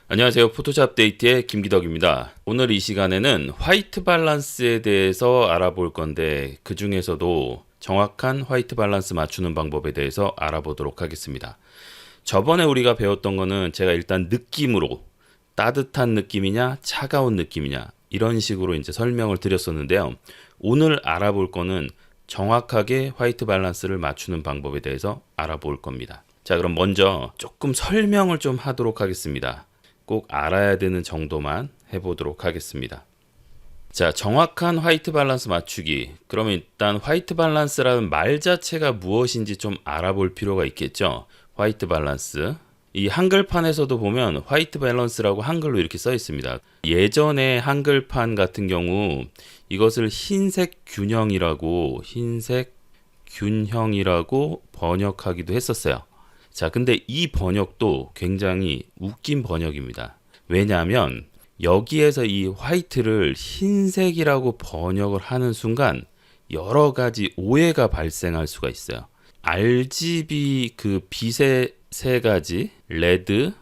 안녕하세요. 포토샵 데이트의 김기덕입니다. 오늘 이 시간에는 화이트 밸런스에 대해서 알아볼 건데 그 중에서도 정확한 화이트 밸런스 맞추는 방법에 대해서 알아보도록 하겠습니다. 저번에 우리가 배웠던 거는 제가 일단 느낌으로 따뜻한 느낌이냐 차가운 느낌이냐 이런 식으로 이제 설명을 드렸었는데요. 오늘 알아볼 거는 정확하게 화이트 밸런스를 맞추는 방법에 대해서 알아볼 겁니다. 자, 그럼 먼저 조금 설명을 좀 하도록 하겠습니다. 꼭 알아야 되는 정도만 해보도록 하겠습니다. 자, 정확한 화이트 밸런스 맞추기. 그러면 일단 화이트 밸런스라는 말 자체가 무엇인지 좀 알아볼 필요가 있겠죠. 화이트 밸런스. 이 한글판에서도 보면 화이트 밸런스라고 한글로 이렇게 써 있습니다. 예전에 한글판 같은 경우 이것을 흰색 균형이라고 번역하기도 했었어요. 자, 근데 이 번역도 굉장히 웃긴 번역입니다. 왜냐하면 여기에서 이 화이트를 흰색이라고 번역을 하는 순간 여러 가지 오해가 발생할 수가 있어요. RGB 그 빛의 세 가지, 레드,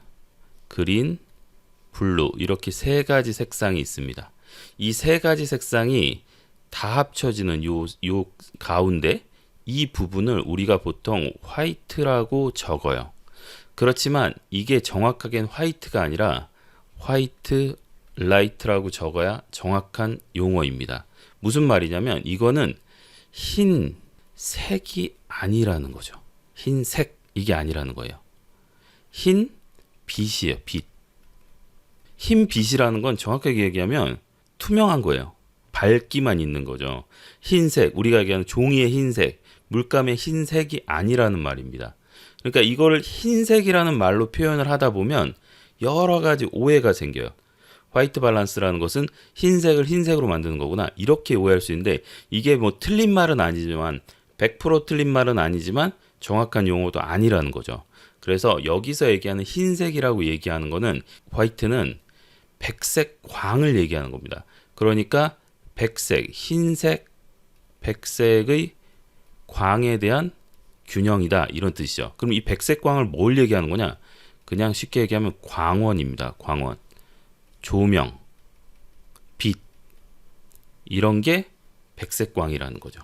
그린, 블루 이렇게 세 가지 색상이 있습니다. 이 세 가지 색상이 다 합쳐지는 요 가운데 이 부분을 우리가 보통 화이트라고 적어요. 그렇지만 이게 정확하게는 화이트가 아니라 화이트 라이트라고 적어야 정확한 용어입니다. 무슨 말이냐면 이거는 흰색이 아니라는 거죠. 흰색 이게 아니라는 거예요. 흰 빛이에요. 빛. 흰 빛이라는 건 정확하게 얘기하면 투명한 거예요. 밝기만 있는 거죠. 흰색, 우리가 얘기하는 종이의 흰색, 물감의 흰색이 아니라는 말입니다. 그러니까 이거를 흰색이라는 말로 표현을 하다 보면 여러 가지 오해가 생겨요. 화이트 밸런스라는 것은 흰색을 흰색으로 만드는 거구나. 이렇게 오해할 수 있는데 이게 뭐 틀린 말은 아니지만 100% 틀린 말은 아니지만 정확한 용어도 아니라는 거죠. 그래서 여기서 얘기하는 흰색이라고 얘기하는 거는 화이트는 백색 광을 얘기하는 겁니다. 그러니까 백색, 흰색, 백색의 광에 대한 균형이다 이런 뜻이죠. 그럼 이 백색 광을 뭘 얘기하는 거냐? 그냥 쉽게 얘기하면 광원입니다. 광원, 조명, 빛 이런 게 백색 광이라는 거죠.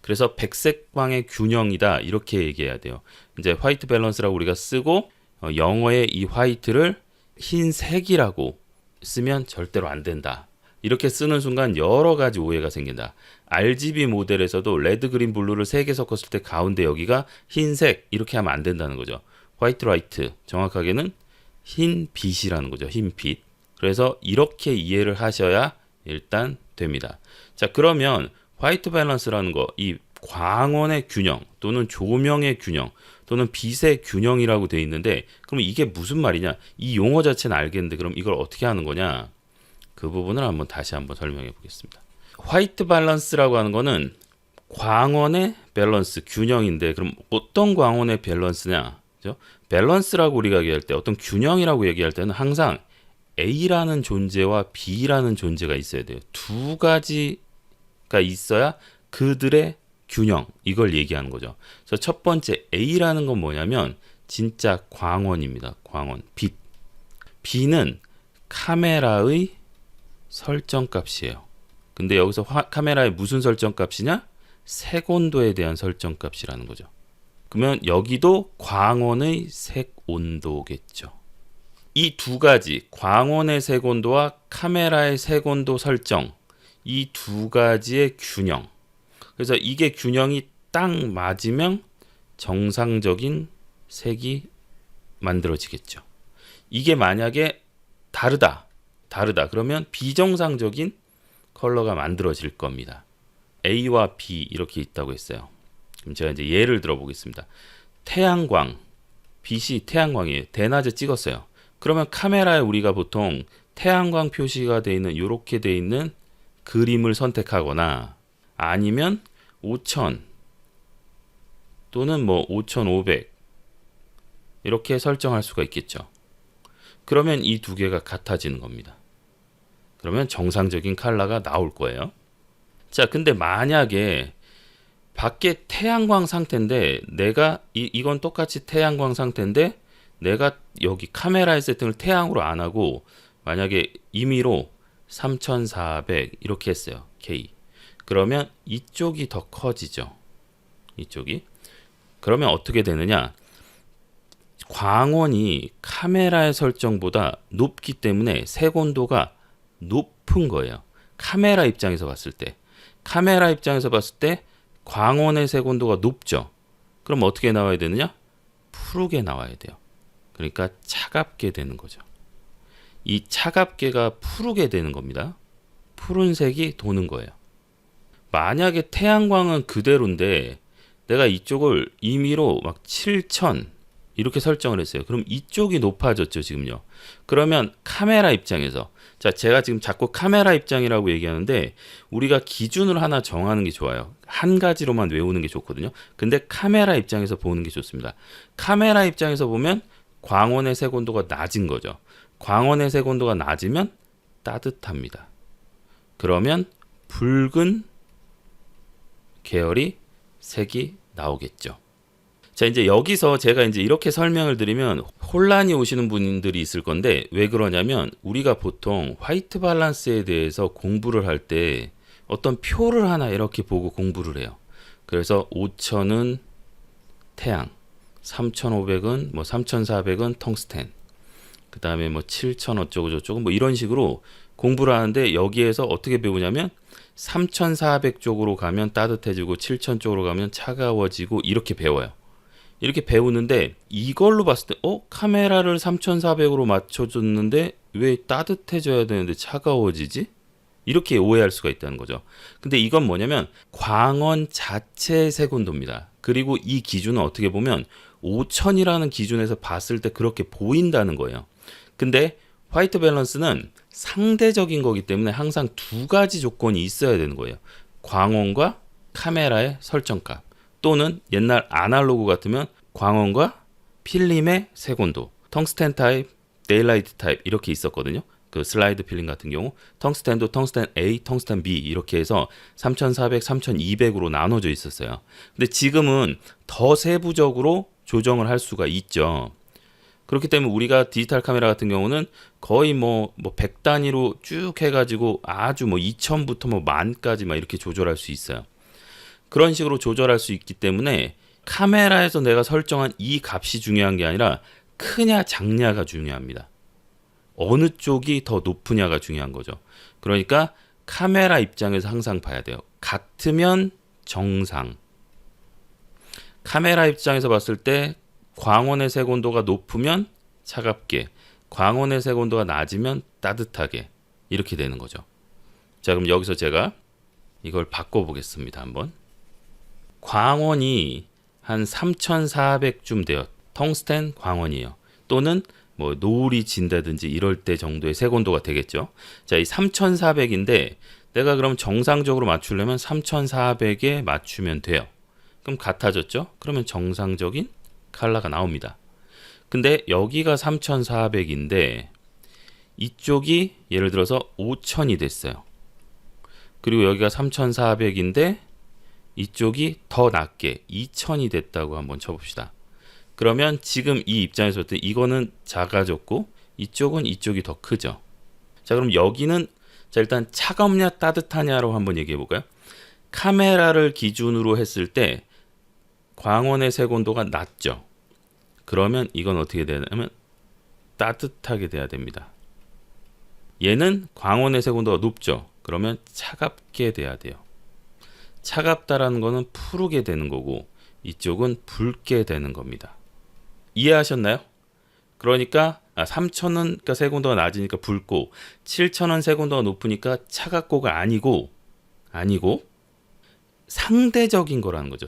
그래서 백색 광의 균형이다 이렇게 얘기해야 돼요. 이제 화이트 밸런스라고 우리가 쓰고 영어의 이 화이트를 흰색이라고 쓰면 절대로 안 된다. 이렇게 쓰는 순간 여러 가지 오해가 생긴다. RGB 모델에서도 레드, 그린, 블루를 3개 섞었을 때 가운데 여기가 흰색 이렇게 하면 안 된다는 거죠. 화이트 라이트 정확하게는 흰 빛이라는 거죠. 흰 빛. 그래서 이렇게 이해를 하셔야 일단 됩니다. 자, 그러면 화이트 밸런스라는 거, 이 광원의 균형 또는 조명의 균형 또는 빛의 균형이라고 되어 있는데 그럼 이게 무슨 말이냐? 이 용어 자체는 알겠는데 그럼 이걸 어떻게 하는 거냐? 그 부분을 다시 한번 설명해 보겠습니다. 화이트 밸런스라고 하는 거는 광원의 밸런스, 균형인데 그럼 어떤 광원의 밸런스냐? 그죠? 밸런스라고 우리가 얘기할 때 어떤 균형이라고 얘기할 때는 항상 A라는 존재와 B라는 존재가 있어야 돼요. 두 가지가 있어야 그들의 균형, 이걸 얘기하는 거죠. 그래서 첫 번째 A라는 건 뭐냐면 진짜 광원입니다. 광원, 빛. B는 카메라의 설정값이에요. 근데 여기서 카메라의 무슨 설정값이냐? 색온도에 대한 설정값이라는 거죠. 그러면 여기도 광원의 색온도겠죠. 이 두 가지, 광원의 색온도와 카메라의 색온도 설정, 이 두 가지의 균형. 그래서 이게 균형이 딱 맞으면 정상적인 색이 만들어지겠죠. 이게 만약에 다르다. 그러면 비정상적인 컬러가 만들어질 겁니다. A와 B 이렇게 있다고 했어요. 그럼 제가 이제 예를 들어 보겠습니다. 태양광, 빛이 태양광이에요. 대낮에 찍었어요. 그러면 카메라에 우리가 보통 태양광 표시가 되어 있는 이렇게 되어 있는 그림을 선택하거나 아니면 5000 또는 뭐 5500 이렇게 설정할 수가 있겠죠. 그러면 이 두 개가 같아지는 겁니다. 그러면 정상적인 컬러가 나올 거예요. 자, 근데 만약에 밖에 태양광 상태인데 내가 이건 똑같이 태양광 상태인데 내가 여기 카메라의 세팅을 태양으로 안 하고 만약에 임의로 3400 이렇게 했어요. K. 그러면 이쪽이 더 커지죠. 이쪽이. 그러면 어떻게 되느냐? 광원이 카메라의 설정보다 높기 때문에 색온도가 높은 거예요. 카메라 입장에서 봤을 때. 카메라 입장에서 봤을 때 광원의 색온도가 높죠. 그럼 어떻게 나와야 되느냐? 푸르게 나와야 돼요. 그러니까 차갑게 되는 거죠. 이 차갑게가 푸르게 되는 겁니다. 푸른색이 도는 거예요. 만약에 태양광은 그대로인데 내가 이쪽을 임의로 막 7000 이렇게 설정을 했어요. 그럼 이쪽이 높아졌죠, 지금요. 그러면 카메라 입장에서, 자, 제가 지금 자꾸 카메라 입장이라고 얘기하는데 우리가 기준을 하나 정하는 게 좋아요. 한 가지로만 외우는 게 좋거든요. 근데 카메라 입장에서 보는 게 좋습니다. 카메라 입장에서 보면 광원의 색온도가 낮은 거죠. 광원의 색온도가 낮으면 따뜻합니다. 그러면 붉은 계열이 색이 나오겠죠. 자, 이제 여기서 제가 이제 이렇게 설명을 드리면 혼란이 오시는 분들이 있을 건데, 왜 그러냐면 우리가 보통 화이트 밸런스에 대해서 공부를 할 때 어떤 표를 하나 이렇게 보고 공부를 해요. 그래서 5000은 태양, 3500은 뭐 3400은 텅스텐, 그 다음에 뭐 7000 어쩌고 저쩌고 뭐 이런 식으로 공부를 하는데, 여기에서 어떻게 배우냐면 3400 쪽으로 가면 따뜻해지고 7000 쪽으로 가면 차가워지고 이렇게 배워요. 이렇게 배우는데 이걸로 봤을 때 카메라를 3400으로 맞춰줬는데 왜 따뜻해져야 되는데 차가워지지? 이렇게 오해할 수가 있다는 거죠. 근데 이건 뭐냐면 광원 자체의 색온도입니다. 그리고 이 기준은 어떻게 보면 5000이라는 기준에서 봤을 때 그렇게 보인다는 거예요. 근데 화이트 밸런스는 상대적인 거기 때문에 항상 두 가지 조건이 있어야 되는 거예요. 광원과 카메라의 설정값, 또는 옛날 아날로그 같으면 광원과 필름의 색온도, 텅스텐 타입, 데일라이트 타입 이렇게 있었거든요. 그 슬라이드 필름 같은 경우 텅스텐도 텅스텐 A, 텅스텐 B 이렇게 해서 3400, 3200으로 나눠져 있었어요. 근데 지금은 더 세부적으로 조정을 할 수가 있죠. 그렇기 때문에 우리가 디지털 카메라 같은 경우는 거의 뭐 100 단위로 쭉 해가지고 아주 뭐 2000부터 뭐 10,000까지 막 이렇게 조절할 수 있어요. 그런 식으로 조절할 수 있기 때문에 카메라에서 내가 설정한 이 값이 중요한 게 아니라 크냐 작냐가 중요합니다. 어느 쪽이 더 높으냐가 중요한 거죠. 그러니까 카메라 입장에서 항상 봐야 돼요. 같으면 정상. 카메라 입장에서 봤을 때 광원의 색온도가 높으면 차갑게, 광원의 색온도가 낮으면 따뜻하게 이렇게 되는 거죠. 자, 그럼 여기서 제가 이걸 바꿔보겠습니다. 한번. 광원이 한 3400쯤 돼요. 텅스텐 광원이에요. 또는 뭐 노을이 진다든지 이럴 때 정도의 색온도가 되겠죠. 자, 이 3400인데 내가 그럼 정상적으로 맞추려면 3400에 맞추면 돼요. 그럼 같아졌죠? 그러면 정상적인 컬러가 나옵니다. 근데 여기가 3400인데 이쪽이 예를 들어서 5000이 됐어요. 그리고 여기가 3400인데 이쪽이 더 낮게 2000이 됐다고 한번 쳐봅시다. 그러면 지금 이 입장에서 볼 때 이거는 작아졌고 이쪽이 더 크죠. 자, 그럼 여기는 자 일단 차갑냐 따뜻하냐로 한번 얘기해 볼까요? 카메라를 기준으로 했을 때 광원의 색온도가 낮죠. 그러면 이건 어떻게 되냐면 따뜻하게 돼야 됩니다. 얘는 광원의 색온도가 높죠. 그러면 차갑게 돼야 돼요. 차갑다라는 거는 푸르게 되는 거고 이쪽은 붉게 되는 겁니다. 이해하셨나요? 그러니까 3000은 그러니까 색온도가 낮으니까 붉고 7000은 색온도가 높으니까 차갑고가 아니고 상대적인 거라는 거죠.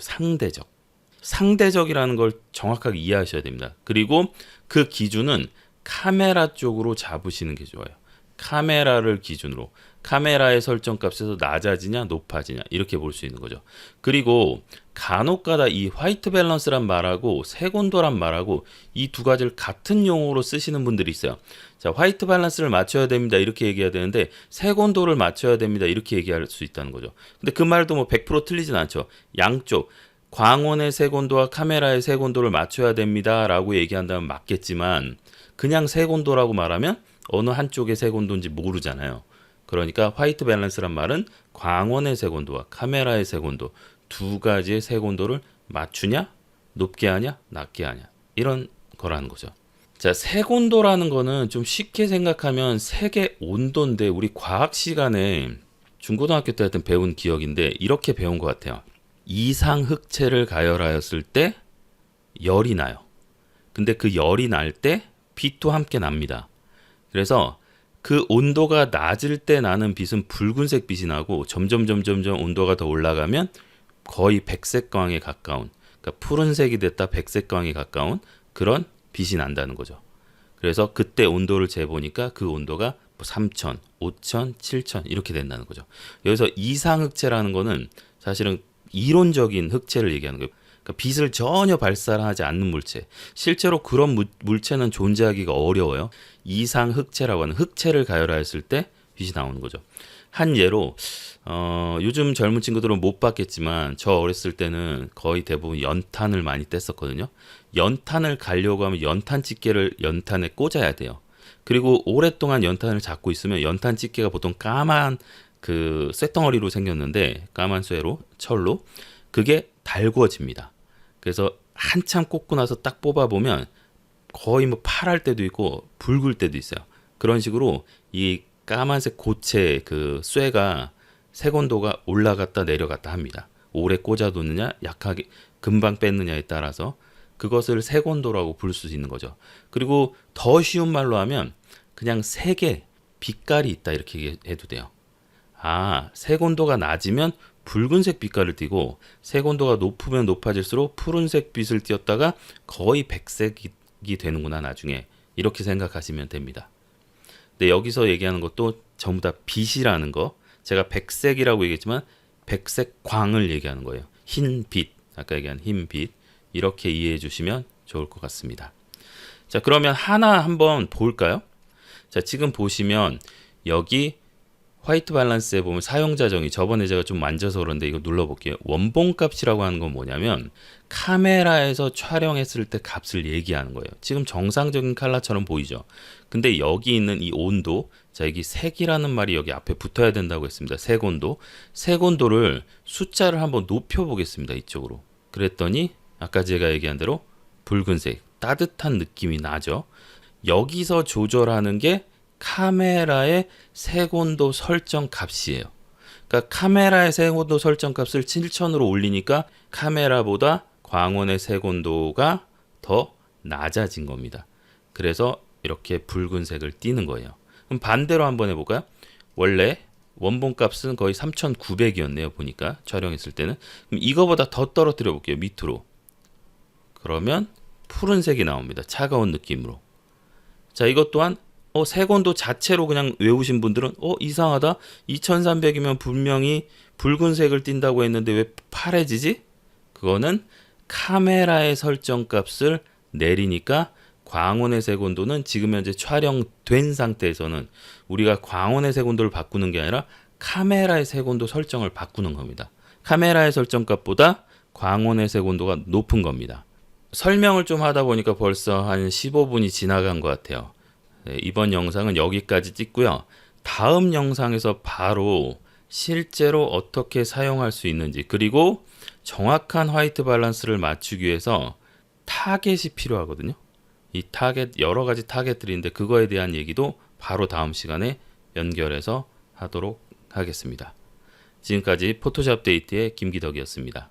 상대적이라는 걸 정확하게 이해하셔야 됩니다. 그리고 그 기준은 카메라 쪽으로 잡으시는 게 좋아요. 카메라를 기준으로 카메라의 설정값에서 낮아지냐 높아지냐 이렇게 볼 수 있는 거죠. 그리고 간혹가다 이 화이트 밸런스란 말하고 색온도란 말하고 이 두 가지를 같은 용어로 쓰시는 분들이 있어요. 자, 화이트 밸런스를 맞춰야 됩니다 이렇게 얘기해야 되는데 색온도를 맞춰야 됩니다 이렇게 얘기할 수 있다는 거죠. 근데 그 말도 뭐 100% 틀리진 않죠. 양쪽 광원의 색온도와 카메라의 색온도를 맞춰야 됩니다 라고 얘기한다면 맞겠지만 그냥 색온도라고 말하면 어느 한쪽의 색온도인지 모르잖아요. 그러니까 화이트 밸런스란 말은 광원의 색온도와 카메라의 색온도 두 가지의 색온도를 맞추냐, 높게 하냐, 낮게 하냐 이런 거라는 거죠. 자, 색온도라는 거는 좀 쉽게 생각하면 색의 온도인데 우리 과학 시간에 중고등학교 때 하여튼 배운 기억인데 이렇게 배운 것 같아요. 이상 흑채를 가열하였을 때 열이 나요. 근데 그 열이 날 때 빛도 함께 납니다. 그래서 그 온도가 낮을 때 나는 빛은 붉은색 빛이 나고 점점 온도가 더 올라가면 거의 백색광에 가까운, 그러니까 푸른색이 됐다 백색광에 가까운 그런 빛이 난다는 거죠. 그래서 그때 온도를 재보니까 그 온도가 3000, 5000, 7000 이렇게 된다는 거죠. 여기서 이상 흑채라는 거는 사실은 이론적인 흑채를 얘기하는 거예요. 그러니까 빛을 전혀 발산하지 않는 물체. 실제로 그런 물체는 존재하기가 어려워요. 이상 흑채라고 하는 흑채를 가열하였을 때 빛이 나오는 거죠. 한 예로 요즘 젊은 친구들은 못 봤겠지만 저 어렸을 때는 거의 대부분 연탄을 많이 뗐었거든요. 연탄을 갈려고 하면 연탄 집게를 연탄에 꽂아야 돼요. 그리고 오랫동안 연탄을 잡고 있으면 연탄 집게가 보통 까만 그 쇳덩어리로 생겼는데 까만 쇠로 철로 그게 달궈집니다. 그래서 한참 꽂고 나서 딱 뽑아보면 거의 뭐 파랄 때도 있고 붉을 때도 있어요. 그런 식으로 이 까만색 고체 그 쇠가 색온도가 올라갔다 내려갔다 합니다. 오래 꽂아두느냐 약하게 금방 뺐느냐에 따라서 그것을 색온도라고 부를 수 있는 거죠. 그리고 더 쉬운 말로 하면 그냥 색의 빛깔이 있다 이렇게 해도 돼요. 아, 색온도가 낮으면 붉은색 빛깔을 띠고 색온도가 높으면 높아질수록 푸른색 빛을 띄었다가 거의 백색이 되는구나 나중에 이렇게 생각하시면 됩니다. 근데 여기서 얘기하는 것도 전부 다 빛이라는 거, 제가 백색이라고 얘기했지만 백색광을 얘기하는 거예요. 흰 빛, 아까 얘기한 흰 빛 이렇게 이해해 주시면 좋을 것 같습니다. 자, 그러면 하나 한번 볼까요? 자, 지금 보시면 여기 화이트 밸런스에 보면 사용자 정의, 저번에 제가 좀 만져서 그런데 이거 눌러볼게요. 원본값이라고 하는 건 뭐냐면 카메라에서 촬영했을 때 값을 얘기하는 거예요. 지금 정상적인 컬러처럼 보이죠. 근데 여기 있는 이 온도, 자 여기 색이라는 말이 여기 앞에 붙어야 된다고 했습니다. 색온도, 색온도를 숫자를 한번 높여보겠습니다. 이쪽으로. 그랬더니 아까 제가 얘기한 대로 붉은색, 따뜻한 느낌이 나죠. 여기서 조절하는 게 카메라의 색온도 설정 값이에요. 그러니까 카메라의 색온도 설정 값을 7000으로 올리니까 카메라보다 광원의 색온도가 더 낮아진 겁니다. 그래서 이렇게 붉은색을 띠는 거예요. 그럼 반대로 한번 해볼까요? 원래 원본 값은 거의 3900이었네요. 보니까 촬영했을 때는. 그럼 이거보다 더 떨어뜨려 볼게요. 밑으로. 그러면 푸른색이 나옵니다. 차가운 느낌으로. 자, 이것 또한 색온도 자체로 그냥 외우신 분들은 이상하다. 2300이면 분명히 붉은색을 띈다고 했는데 왜 파래지지? 그거는 카메라의 설정 값을 내리니까 광원의 색온도는 지금 현재 촬영된 상태에서는 우리가 광원의 색온도를 바꾸는 게 아니라 카메라의 색온도 설정을 바꾸는 겁니다. 카메라의 설정 값보다 광원의 색온도가 높은 겁니다. 설명을 좀 하다 보니까 벌써 한 15분이 지나간 것 같아요. 네, 이번 영상은 여기까지 찍고요. 다음 영상에서 바로 실제로 어떻게 사용할 수 있는지, 그리고 정확한 화이트 밸런스를 맞추기 위해서 타겟이 필요하거든요. 이 타겟, 여러 가지 타겟들이 있는데 그거에 대한 얘기도 바로 다음 시간에 연결해서 하도록 하겠습니다. 지금까지 포토샵 데이트의 김기덕이었습니다.